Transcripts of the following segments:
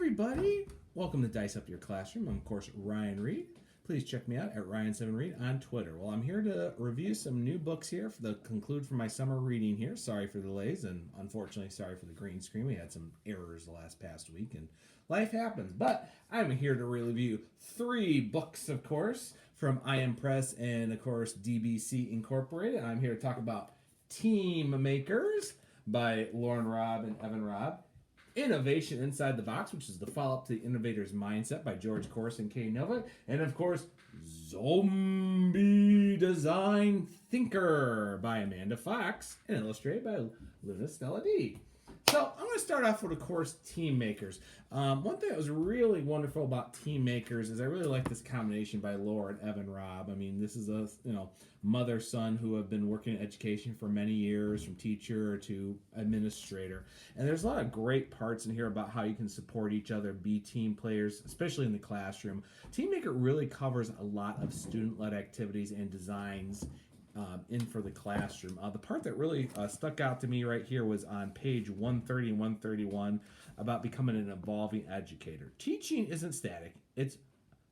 everybody. Welcome to Dice Up Your Classroom. I'm, of course, Ryan Reed. Please check me out at Ryan7Reed on Twitter. Well, I'm here to review some new books here for the conclude for my summer reading here. Sorry for the delays, and unfortunately, sorry for the green screen. We had some errors the past week, and life happens. But I'm here to review 3 books, of course, from I Am Press and, of course, DBC Incorporated. I'm here to talk about Team Makers by Lauren Robb and Evan Robb. Innovation Inside the Box, which is the follow-up to The Innovator's Mindset by George Couros and Kay Novak. And, of course, Zombe Design Thinker by Amanda Fox and illustrated by Luna Stella D. So I'm going to start off with, of course, Team Makers. One thing that was really wonderful about Team Makers is I really like this combination by Laura and Evan Robb. I mean, this is a mother-son who have been working in education for many years, from teacher to administrator. And there's a lot of great parts in here about how you can support each other, be team players, especially in the classroom. Team Maker really covers a lot of student-led activities and designs in for the classroom. The part that really stuck out to me right here was on page 130 and 131 about becoming an evolving educator. Teaching isn't static, it's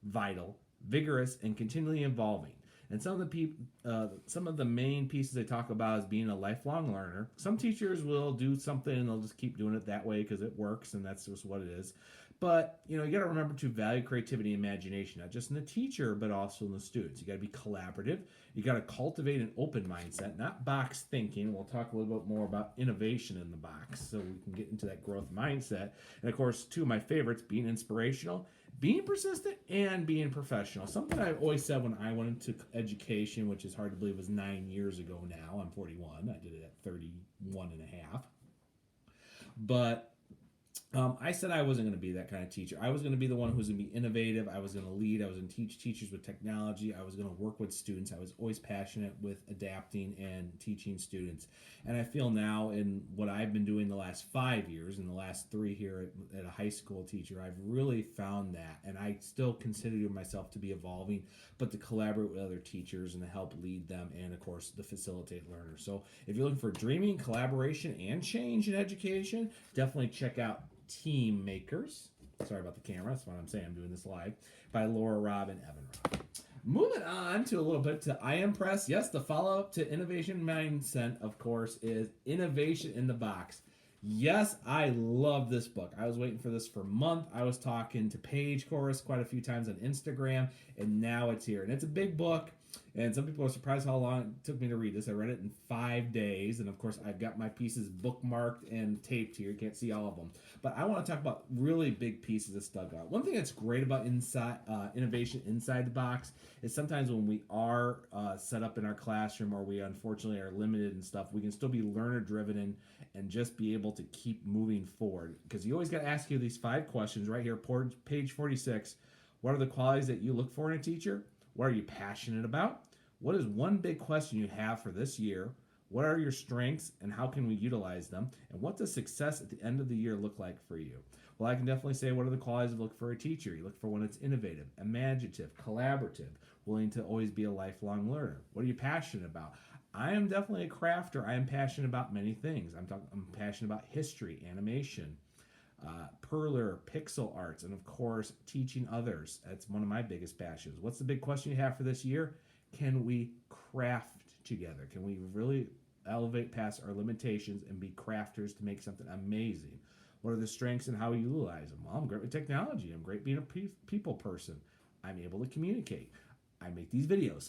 vital, vigorous, and continually evolving. And some of the main pieces they talk about is being a lifelong learner. Some teachers will do something and they'll just keep doing it that way because it works, and that's just what it is. But you got to remember to value creativity and imagination, not just in the teacher, but also in the students. You got to be collaborative. You got to cultivate an open mindset, not box thinking. We'll talk a little bit more about innovation in the box, so we can get into that growth mindset. And of course, 2 of my favorites: being inspirational, being persistent, and being professional. Something I've always said when I went into education, which is hard to believe was 9 years ago now. I'm 41. I did it at 31 and a half. But I said I wasn't going to be that kind of teacher. I was going to be the one who was going to be innovative. I was going to lead. I was going to teach teachers with technology. I was going to work with students. I was always passionate with adapting and teaching students. And I feel now in what I've been doing the last 5 years, and the last 3 here at a high school teacher, I've really found that. And I still consider myself to be evolving, but to collaborate with other teachers and to help lead them, and of course, to facilitate learners. So if you're looking for dreaming, collaboration, and change in education, definitely check out Team Makers. Sorry about the camera. That's what I'm saying. I'm doing this live. By Laura Robb and Evan Robb. Moving on to a little bit to I Am Press. Yes, the follow-up to Innovation Mindset, of course, is Innovation in the Box. Yes, I love this book. I was waiting for this for a month. I was talking to Paige Couros quite a few times on Instagram, and now it's here. And it's a big book, and some people are surprised how long it took me to read this. I read it in 5 days, and of course, I've got my pieces bookmarked and taped here. You can't see all of them. But I want to talk about really big pieces that stuck out. One thing that's great about innovation inside the box is sometimes when we are set up in our classroom, or we unfortunately are limited and stuff, we can still be learner-driven and just be able to keep moving forward. Because you always got to ask you these 5 questions right here, page 46. What are the qualities that you look for in a teacher? What are you passionate about? What is one big question you have for this year? What are your strengths and how can we utilize them? And what does success at the end of the year look like for you? Well, I can definitely say, what are the qualities you look for a teacher? You look for one that's innovative, imaginative, collaborative, willing to always be a lifelong learner. What are you passionate about? I am definitely a crafter. I am passionate about many things. I'm passionate about history, animation, perler, pixel arts, and of course, teaching others. That's one of my biggest passions. What's the big question you have for this year? Can we craft together? Can we really elevate past our limitations and be crafters to make something amazing? What are the strengths and how we utilize them? Well, I'm great with technology. I'm great being a people person. I'm able to communicate. I make these videos.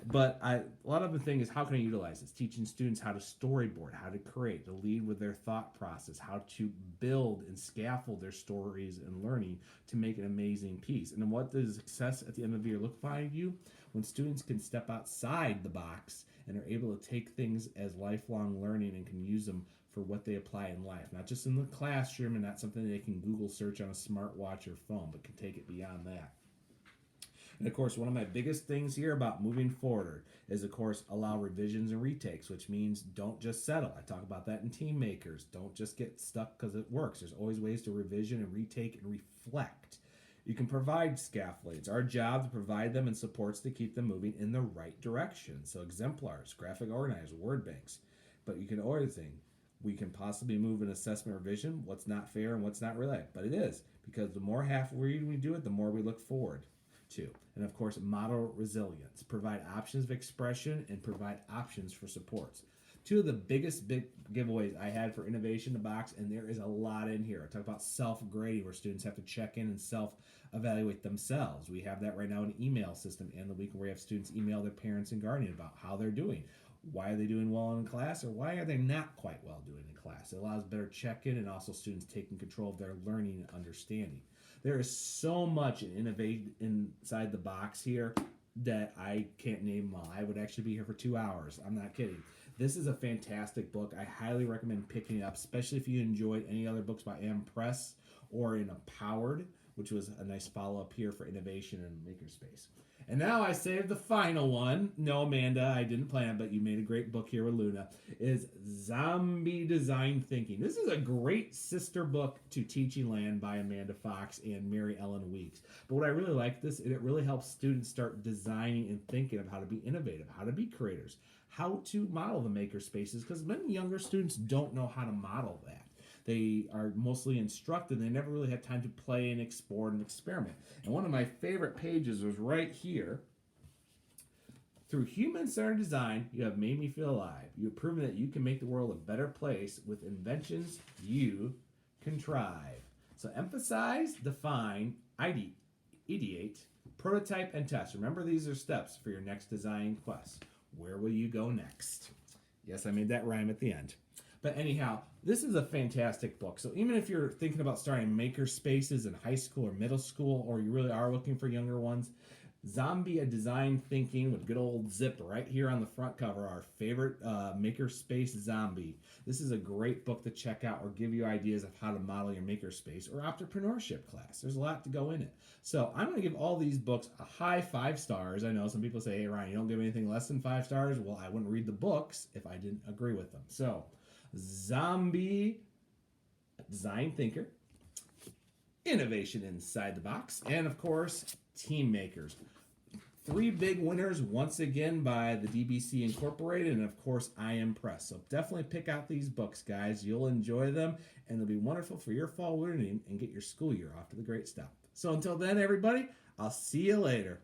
But a lot of the thing is, how can I utilize this? Teaching students how to storyboard, how to create, to lead with their thought process, how to build and scaffold their stories and learning to make an amazing piece. And then what does success at the end of the year look like for you? When students can step outside the box and are able to take things as lifelong learning and can use them for what they apply in life, not just in the classroom and not something they can Google search on a smartwatch or phone, but can take it beyond that. And of course, one of my biggest things here about moving forward is, of course, allow revisions and retakes, which means don't just settle. I talk about that in Team Makers. Don't just get stuck because it works. There's always ways to revision and retake and reflect. You can provide scaffolding. It's our job to provide them and supports to keep them moving in the right direction. So exemplars, graphic organizers, word banks. But you can always think, We can possibly move an assessment revision, what's not fair and what's not relay. But it is, because the more half read we do it, the more we look forward to. And of course, model resilience, provide options of expression and provide options for supports. Two of the biggest big giveaways I had for Innovation in the Box, and there is a lot in here. I talk about self-grading, where students have to check in and self-evaluate themselves. We have that right now in an email system, and the week where we have students email their parents and guardian about how they're doing. Why are they doing well in class, or why are they not quite well doing in class? It allows better check-in and also students taking control of their learning and understanding. There is so much innovate inside the box here that I can't name them all. I would actually be here for 2 hours. I'm not kidding. This is a fantastic book. I highly recommend picking it up, especially if you enjoyed any other books by Am Press or in Empowered, which was a nice follow-up here for innovation and makerspace. And now I saved the final one. No, Amanda, I didn't plan, but you made a great book here with Luna. Is Zombe Design Thinking. This is a great sister book to Teaching Land by Amanda Fox and Mary Ellen Weeks. But what I really like this, it really helps students start designing and thinking of how to be innovative, how to be creators, how to model the maker spaces, because many younger students don't know how to model that. They are mostly instructed. They never really have time to play and explore and experiment. And one of my favorite pages was right here. Through human-centered design, you have made me feel alive. You have proven that you can make the world a better place with inventions you contrive. So emphasize, define, ideate, prototype, and test. Remember, these are steps for your next design quest. Where will you go next? Yes, I made that rhyme at the end. But anyhow, this is a fantastic book. So even if you're thinking about starting maker spaces in high school or middle school, or you really are looking for younger ones, Zombe, a Design Thinking with good old zip right here on the front cover, our favorite maker space Zombe. This is a great book to check out or give you ideas of how to model your maker space or entrepreneurship class. There's a lot to go in it. So I'm going to give all these books a high 5 stars. I know some people say, hey, Ryan, you don't give anything less than 5 stars. Well, I wouldn't read the books if I didn't agree with them. So Zombe, Design Thinker, Innovation Inside the Box, and of course, Team Makers. 3 big winners once again by the DBC Incorporated, and of course, I Am Press. So definitely pick out these books, guys. You'll enjoy them, and they'll be wonderful for your fall learning and get your school year off to the great stuff. So until then, everybody, I'll see you later.